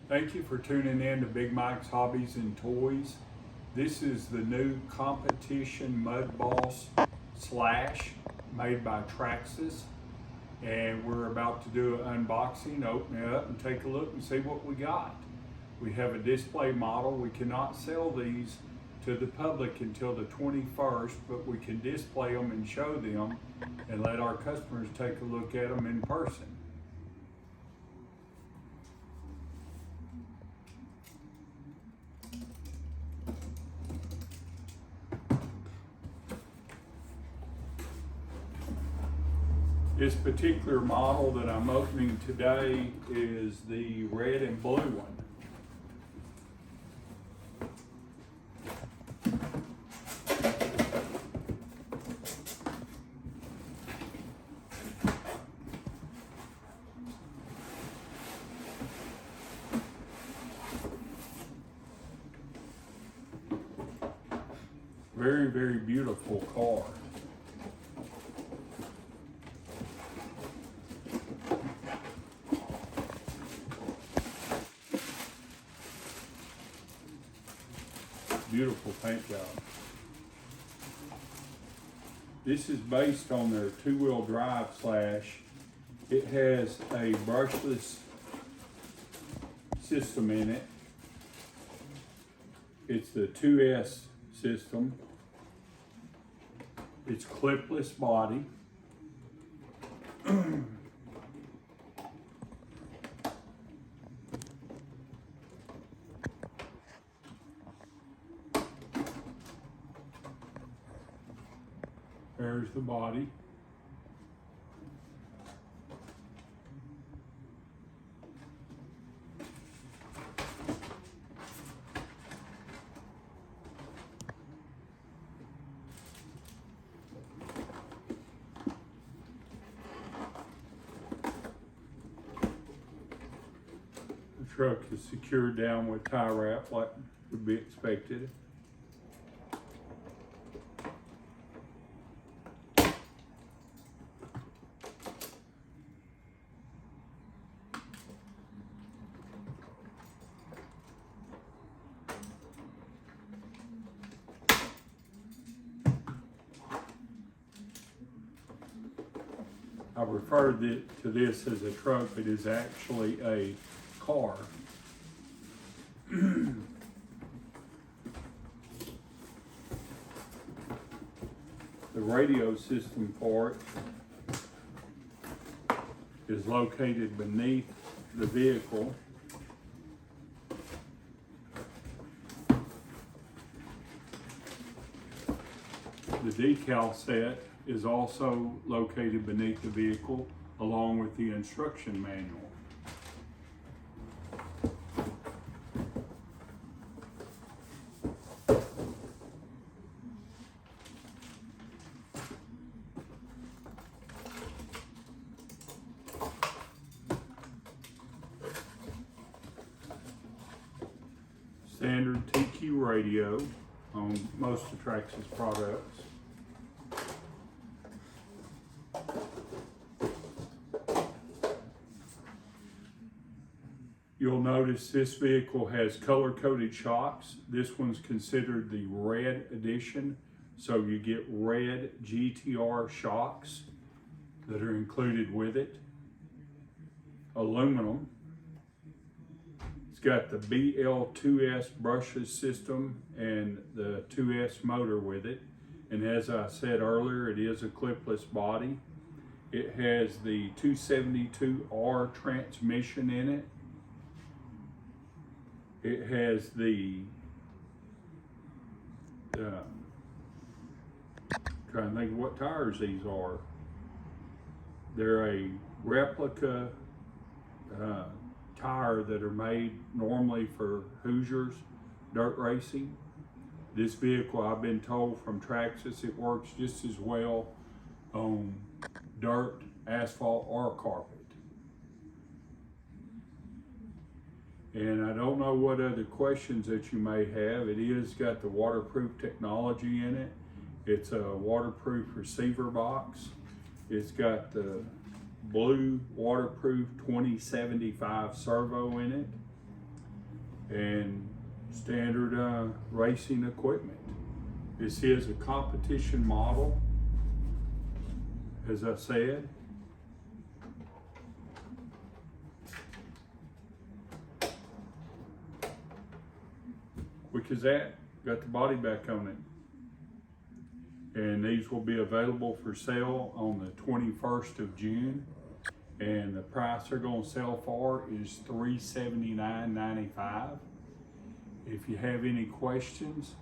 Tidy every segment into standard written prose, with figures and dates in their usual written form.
Thank you for tuning in to Big Mike's Hobbies and Toys. This is the new competition Mudboss slash made by Traxxas. And we're about to do an unboxing, open it up and take a look and see what we got. We have a display model. We cannot sell these to the public until the 21st, but we can display them and show them and let our customers take a look at them in person. This particular model that I'm opening today is the red and blue one. Very, very beautiful car. Beautiful paint job. This is based on their two-wheel drive slash. It has a brushless system in it. It's the 2S system. It's clipless body. There's the body. The truck is secured down with tie wrap like would be expected. I referred to this as a truck, but it is actually a car. The radio system for it is located beneath the vehicle. The decal set is also located beneath the vehicle along with the instruction manual. Standard TQ radio on most of Traxxas products. You'll notice this vehicle has color-coded shocks. This one's considered the red edition, so you get red GTR shocks that are included with it. Aluminum. It's got the BL2S brushless system and the 2S motor with it. And as I said earlier, it is a clipless body. It has the 272R transmission in it. It has the, trying to think of what tires these are. They're a replica tire that are made normally for Hoosiers dirt racing. This vehicle, I've been told from Traxxas, it works just as well on dirt, asphalt, or carpet. And I don't know what other questions that you may have. It is got the waterproof technology in it. It's a waterproof receiver box. It's got the blue waterproof 2075 servo in it. and standard racing equipment. This is a competition model, as I said. Quick as that, got the body back on it. And these will be available for sale on the 21st of June. And the price they're gonna sell for is $379.95. If you have any questions,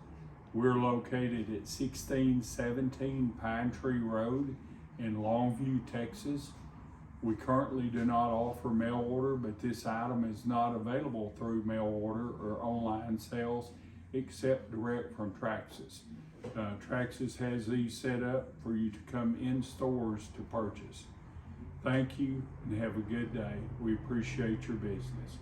we're located at 1617 Pine Tree Road in Longview, Texas. We currently do not offer mail order, but this item is not available through mail order or online sales except direct from Traxxas. Traxxas has these set up for you to come in stores to purchase. Thank you and have a good day. We appreciate your business.